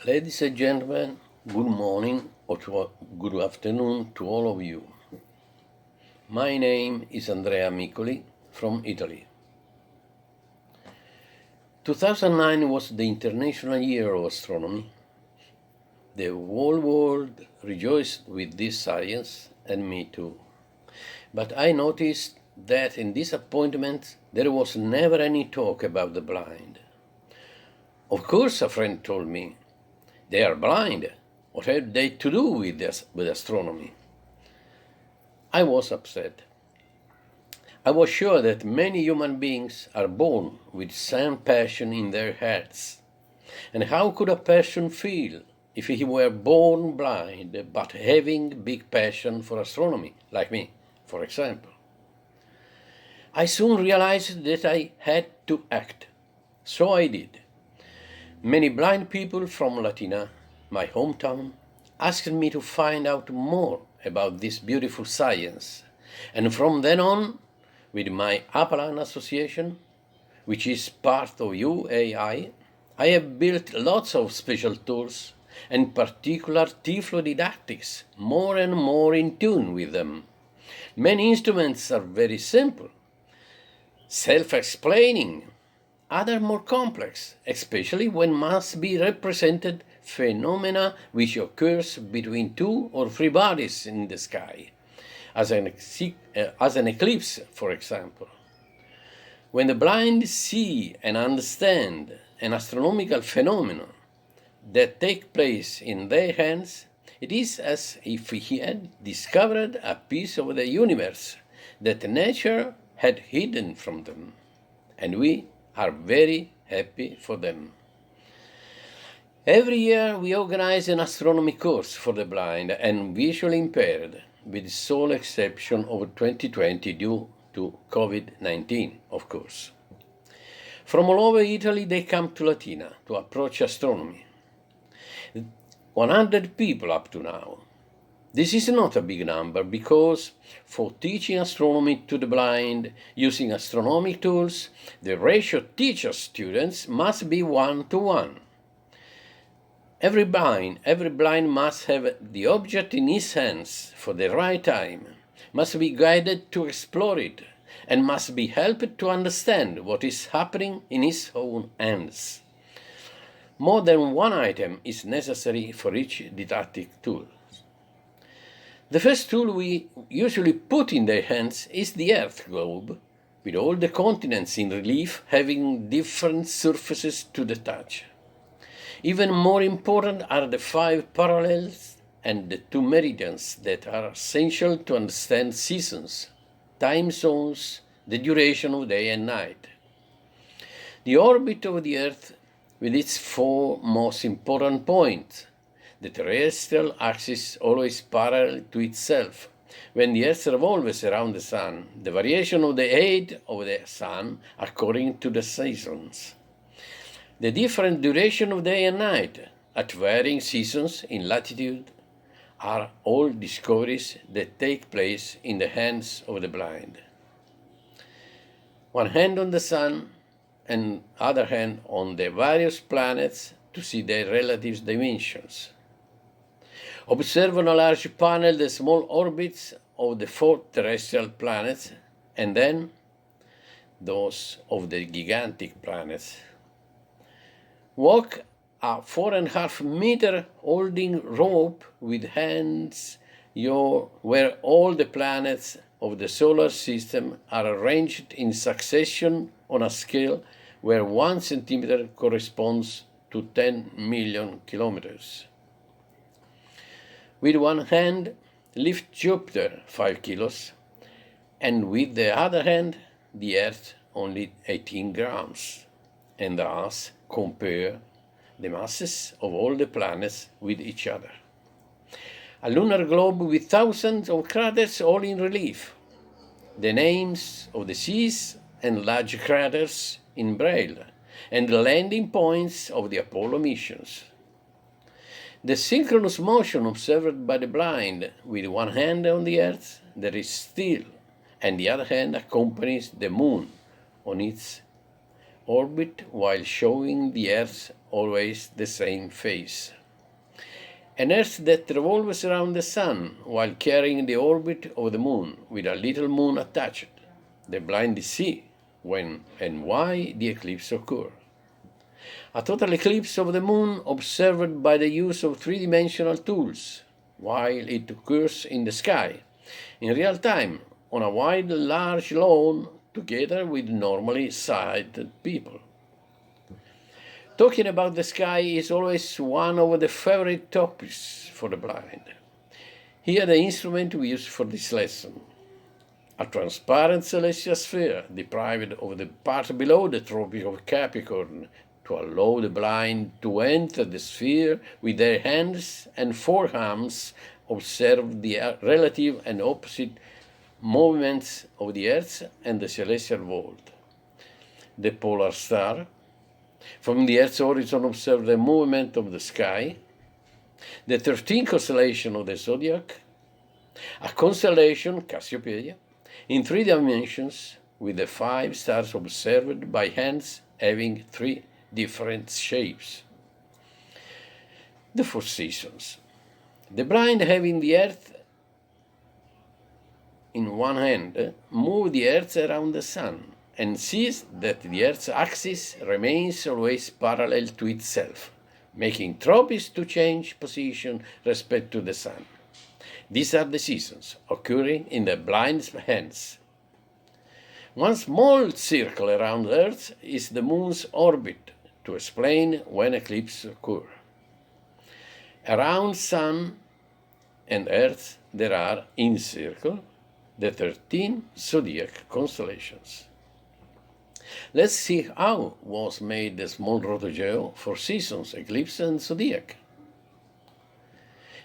Ladies and gentlemen, good morning or good afternoon to all of you. My name is Andrea Miccoli from Italy. 2009 was the International Year of Astronomy. The whole world rejoiced with this science, and me too. But I noticed that in this appointment there was never any talk about the blind. Of course, a friend told me, they are blind. What have they to do with astronomy? I was upset. I was sure that many human beings are born with some passion in their hearts. And how could a person feel if he were born blind but having big passion for astronomy, like me, for example? I soon realized that I had to act. So I did. Many blind people from Latina, my hometown, asked me to find out more about this beautiful science. And from then on, with my Apalan Association, which is part of UAI, I have built lots of special tools, and in particular Tiflo didactics, more and more in tune with them. Many instruments are very simple, self-explaining, other more complex, especially when must be represented phenomena which occurs between two or three bodies in the sky, as an eclipse, for example. When the blind see and understand an astronomical phenomenon that takes place in their hands, it is as if he had discovered a piece of the universe that nature had hidden from them, and we are very happy for them. Every year we organize an astronomy course for the blind and visually impaired, with the sole exception of 2020 due to COVID-19, of course. From all over Italy they come to Latina to approach astronomy. 100 people up to now. This is not a big number because for teaching astronomy to the blind using astronomic tools, the ratio teacher-students must be 1:1. Every blind must have the object in his hands for the right time, must be guided to explore it, and must be helped to understand what is happening in his own hands. More than one item is necessary for each didactic tool. The first tool we usually put in their hands is the Earth globe, with all the continents in relief having different surfaces to the touch. Even more important are the 5 parallels and the 2 meridians that are essential to understand seasons, time zones, the duration of day and night. The orbit of the Earth, with its 4 most important points, the terrestrial axis always parallel to itself. When the Earth revolves around the Sun, the variation of the age of the Sun according to the seasons. The different duration of day and night at varying seasons in latitude are all discoveries that take place in the hands of the blind. One hand on the Sun and other hand on the various planets to see their relative dimensions. Observe on a large panel the small orbits of the 4 terrestrial planets and then those of the gigantic planets. Walk a 4.5 meter holding rope with hands where all the planets of the solar system are arranged in succession on a scale where 1 centimeter corresponds to 10 million kilometers. With one hand, lift Jupiter 5 kilos, and with the other hand, the Earth only 18 grams, and thus compare the masses of all the planets with each other. A lunar globe with thousands of craters all in relief, the names of the seas and large craters in Braille, and the landing points of the Apollo missions. The synchronous motion observed by the blind with one hand on the Earth that is still, and the other hand accompanies the Moon on its orbit while showing the Earth always the same phase. An Earth that revolves around the Sun while carrying the orbit of the Moon with a little moon attached. The blind see when and why the eclipse occurs. A total eclipse of the Moon observed by the use of three-dimensional tools while it occurs in the sky, in real time, on a wide, large lawn, together with normally sighted people. Talking about the sky is always one of the favorite topics for the blind. Here the instrument we use for this lesson. A transparent celestial sphere deprived of the part below the Tropic of Capricorn to allow the blind to enter the sphere with their hands and forearms, observe the relative and opposite movements of the Earth and the celestial world. The polar star. From the Earth's horizon, observe the movement of the sky. The 13 constellation of the zodiac. A constellation, Cassiopeia, in 3 dimensions with the 5 stars observed by hands having 3 different shapes. The 4 seasons. The blind having the Earth in one hand move the Earth around the Sun and sees that the Earth's axis remains always parallel to itself, making tropics to change position respect to the Sun. These are the seasons occurring in the blind's hands. One small circle around Earth is the Moon's orbit to explain when eclipses occur. Around Sun and Earth there are, in circle, the 13 zodiac constellations. Let's see how was made the small rotogeo for seasons, eclipse, and zodiac.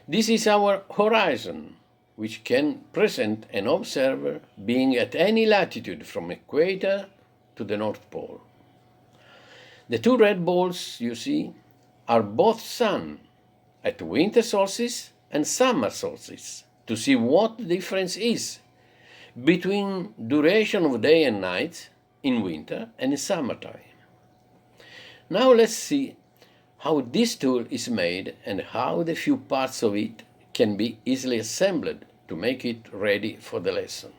This is our horizon, which can present an observer being at any latitude from equator to the North Pole. The 2 red balls you see are both Sun at winter solstice and summer solstice, to see what the difference is between duration of day and night in winter and in summertime. Now let's see how this tool is made and how the few parts of it can be easily assembled to make it ready for the lesson.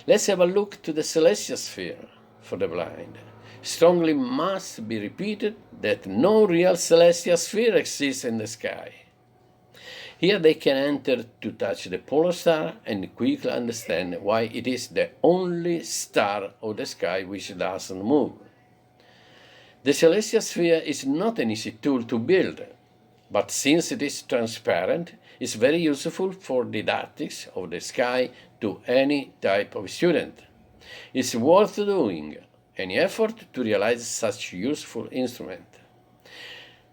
Let's have a look to the celestial sphere for the blind. Strongly must be repeated that no real celestial sphere exists in the sky. Here they can enter to touch the polar star and quickly understand why it is the only star of the sky which doesn't move. The celestial sphere is not an easy tool to build, but since it is transparent, it's very useful for didactics of the sky to any type of student. It's worth doing any effort to realize such useful instrument.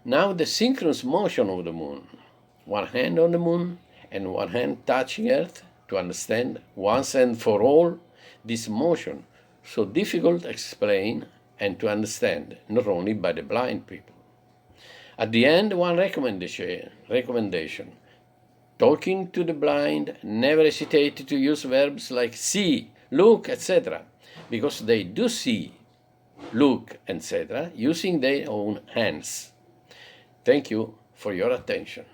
Now the synchronous motion of the Moon. One hand on the Moon and one hand touching Earth to understand once and for all this motion, so difficult to explain and to understand, not only by the blind people. At the end, one recommendation. Talking to the blind, never hesitate to use verbs like see, look, etc., because they do see, look, etc., using their own hands. Thank you for your attention.